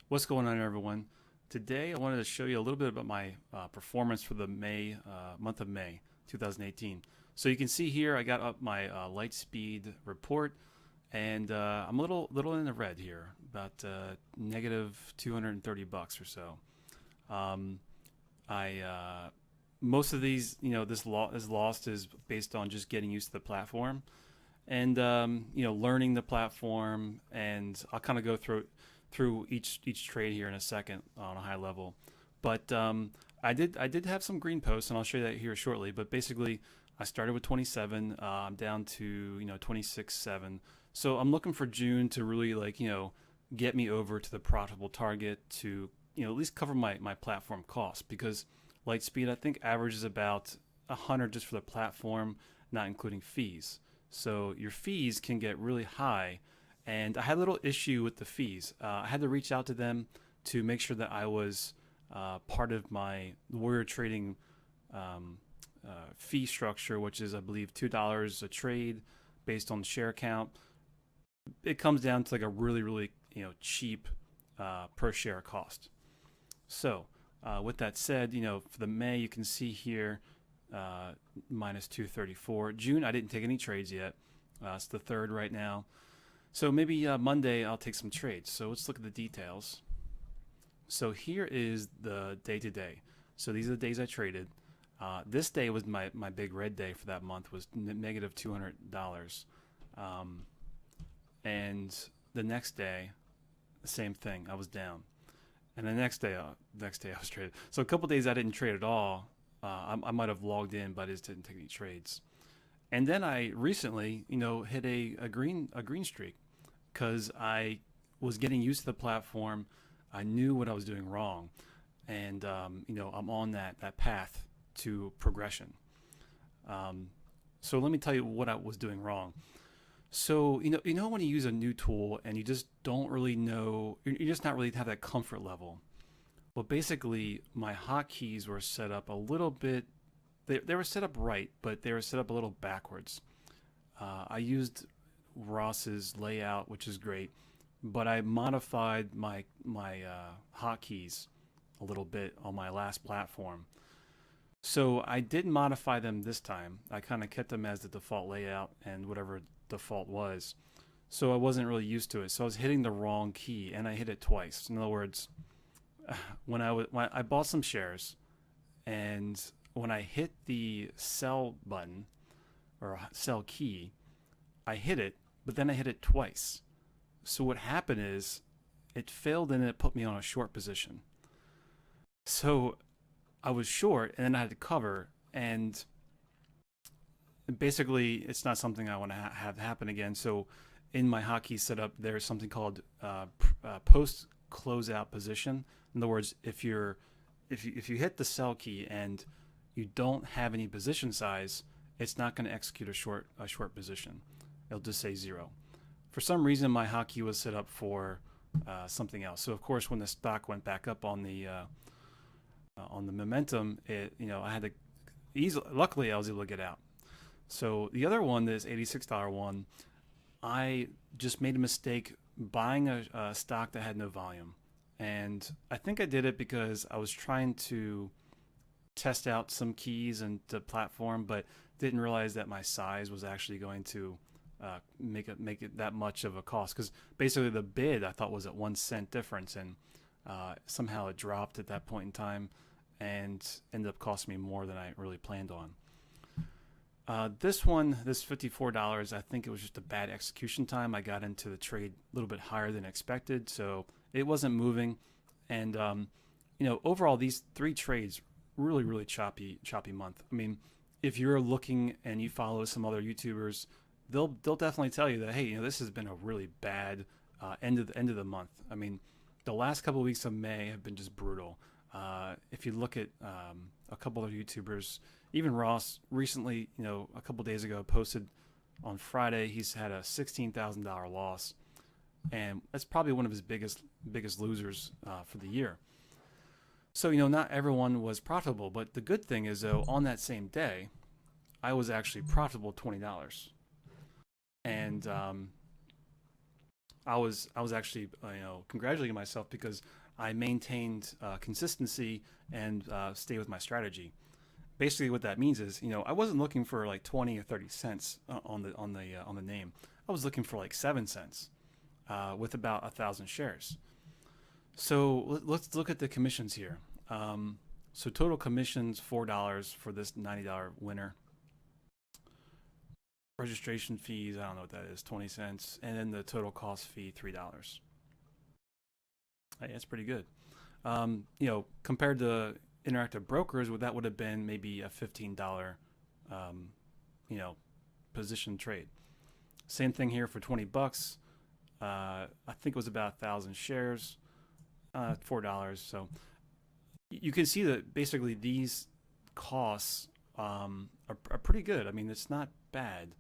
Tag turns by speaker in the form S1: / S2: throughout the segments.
S1: What's going on, everyone? Today I wanted to show you a little bit about my performance for the month of May 2018. So you can see here I got up my light speed report, and I'm a little in the red here, about negative $230 or so. I Most of these, this lost is based on just getting used to the platform, and learning the platform, and I'll kind of go through each trade here in a second on a high level. But I did have some green posts, and I'll show you that here shortly. But basically, I started with 27. I'm down to 26.7. So I'm looking for June to really get me over to the profitable target to at least cover my platform costs, because Lightspeed I think averages about 100 just for the platform, not including fees. So your fees can get really high, and I had a little issue with the fees. I had to reach out to them to make sure that I was part of my Warrior Trading fee structure, which is I believe $2 a trade based on the share count. It comes down to like a really cheap per share cost. So with that said, for the May you can see here minus 234. June I didn't take any trades yet. It's the 3rd right now. So maybe Monday I'll take some trades. So let's look at the details. So here is the day-to-day. So these are the days I traded. This day was my big red day for that month, was negative $200. And the next day, the same thing. I was down. And the next day I was traded. So a couple days I didn't trade at all. I might have logged in, but I just didn't take any trades. And then I recently, hit a green streak, because I was getting used to the platform. I knew what I was doing wrong, and I'm on that path to progression. So let me tell you what I was doing wrong. So when you use a new tool and you just don't really know, you're just not really have that comfort level. Well, basically my hotkeys were set up a little bit. They were set up right, but they were set up a little backwards. I used Ross's layout, which is great, but I modified my hotkeys a little bit on my last platform. So I didn't modify them this time. I kind of kept them as the default layout and whatever default was. So I wasn't really used to it. So I was hitting the wrong key, and I hit it twice. In other words, when I bought some shares, and when I hit the sell button or sell key, I hit it, but then I hit it twice. So what happened is it failed, and it put me on a short position. So I was short, and then I had to cover, and basically it's not something I want to have happen again. So in my hotkey setup, there's something called post closeout position. In other words, if you hit the sell key and you don't have any position size, it's not going to execute a short position. It'll just say 0. For some reason, my hotkey was set up for something else. So of course, when the stock went back up on the momentum, I had to luckily I was able to get out. So the other one, this $86 one, I just made a mistake buying a stock that had no volume. And I think I did it because I was trying to test out some keys and the platform, but didn't realize that my size was actually going to make it that much of a cost. Because basically the bid I thought was at 1 cent difference, and somehow it dropped at that point in time and ended up costing me more than I really planned on. This $54, I think it was just a bad execution time. I got into the trade a little bit higher than expected, so it wasn't moving. And overall, these 3 trades, really choppy month. I mean, if you're looking and you follow some other YouTubers, they'll definitely tell you that, hey, this has been a really bad end of the month. I mean, the last couple of weeks of May have been just brutal. If you look at a couple of YouTubers, even Ross recently, a couple of days ago, posted on Friday he's had a $16,000 loss, and that's probably one of his biggest losers for the year. So not everyone was profitable, but the good thing is, though, on that same day, I was actually profitable $20, and I was actually congratulating myself because I maintained consistency and stay with my strategy. Basically, what that means is, I wasn't looking for like 20 or 30 cents on the name. I was looking for like 7 cents with about 1,000 shares. So let's look at the commissions here. So total commissions $4 for this $90 winner. Registration fees, I don't know what that is, 20 cents, and then the total cost fee $3. Hey, that's pretty good. Compared to interactive brokers, that would have been maybe a $15, um, you know, position trade. Same thing here for 20 bucks. I think it was about 1,000 shares, $4. So you can see that basically these costs are pretty good. I mean, it's not bad.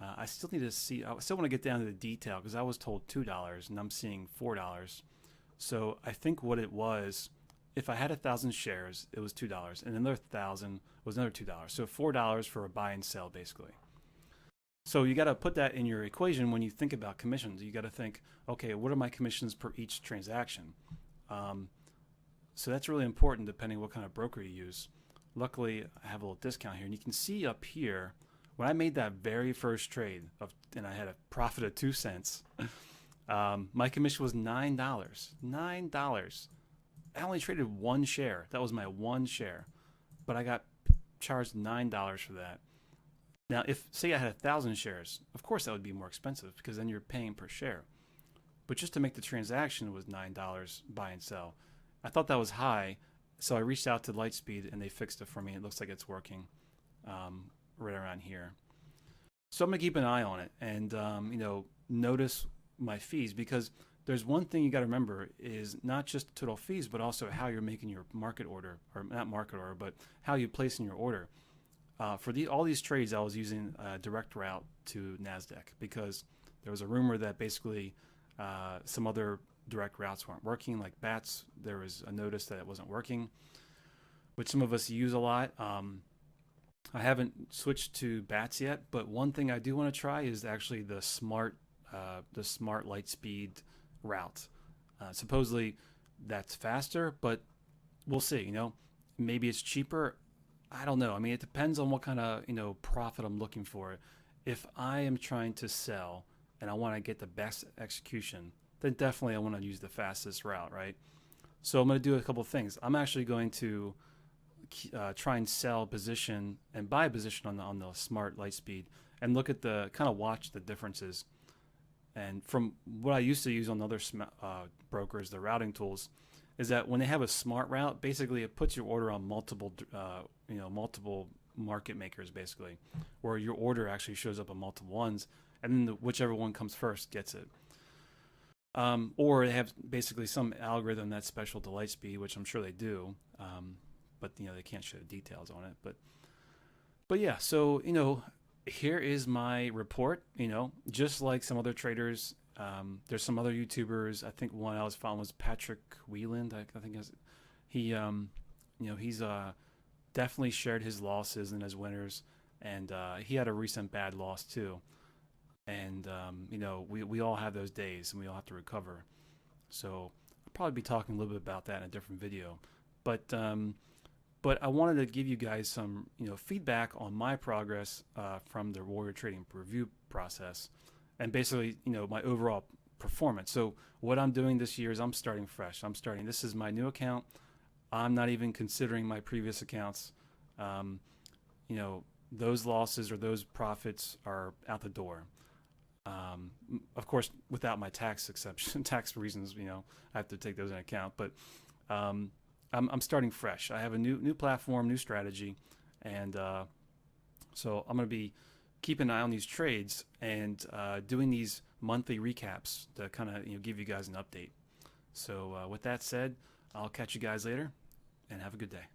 S1: I still need to see. I still want to get down to the detail because I was told $2 and I'm seeing $4. So I think what it was, if I had 1,000 shares, it was $2, and another 1,000 was another $2. So $4 for a buy and sell, basically. So you got to put that in your equation when you think about commissions. You got to think, okay, what are my commissions per each transaction? So that's really important depending what kind of broker you use. Luckily, I have a little discount here, and you can see up here when I made that very first trade and I had a profit of 2 cents. My commission was $9. $9. I only traded one share. That was my one share, but I got charged $9 for that. Now, if say I had 1,000 shares, of course that would be more expensive because then you're paying per share. But just to make the transaction, it was $9 buy and sell. I thought that was high, so I reached out to Lightspeed and they fixed it for me. It looks like it's working right around here. So I'm gonna keep an eye on it and notice my fees, because there's one thing you got to remember is not just total fees, but also how you're making your market order, or not market order, but how you place in your order. For all these trades, I was using a direct route to NASDAQ because there was a rumor that basically some other direct routes weren't working, like BATS. There was a notice that it wasn't working, which some of us use a lot. I haven't switched to BATS yet, but one thing I do want to try is actually the smart Lightspeed route. Supposedly that's faster, but we'll see. Maybe it's cheaper. I don't know. I mean, it depends on what kind of profit I'm looking for. If I am trying to sell and I want to get the best execution, then definitely I want to use the fastest route, right? So I'm going to do a couple of things. I'm actually going to try and sell position and buy a position on the smart Lightspeed and look at watch the differences. And from what I used to use on other brokers, the routing tools, is that when they have a smart route, basically it puts your order on multiple market makers, basically, where your order actually shows up on multiple ones, and then whichever one comes first gets it. Or they have basically some algorithm that's special to Lightspeed, which I'm sure they do, but they can't show details on it. But yeah, so here is my report. Just like some other traders, there's some other YouTubers. I think one I was following was Patrick Wieland. I think he's definitely shared his losses and his winners, and he had a recent bad loss too. And we all have those days, and we all have to recover. So I'll probably be talking a little bit about that in a different video. But I wanted to give you guys some feedback on my progress from the Warrior Trading review process, and basically my overall performance. So what I'm doing this year is I'm starting fresh. This is my new account. I'm not even considering my previous accounts. Those losses or those profits are out the door. Of course, without my tax exception, tax reasons, I have to take those into account. But I'm starting fresh. I have a new platform, new strategy, and so I'm going to be keeping an eye on these trades and doing these monthly recaps to kind of give you guys an update. So with that said, I'll catch you guys later, and have a good day.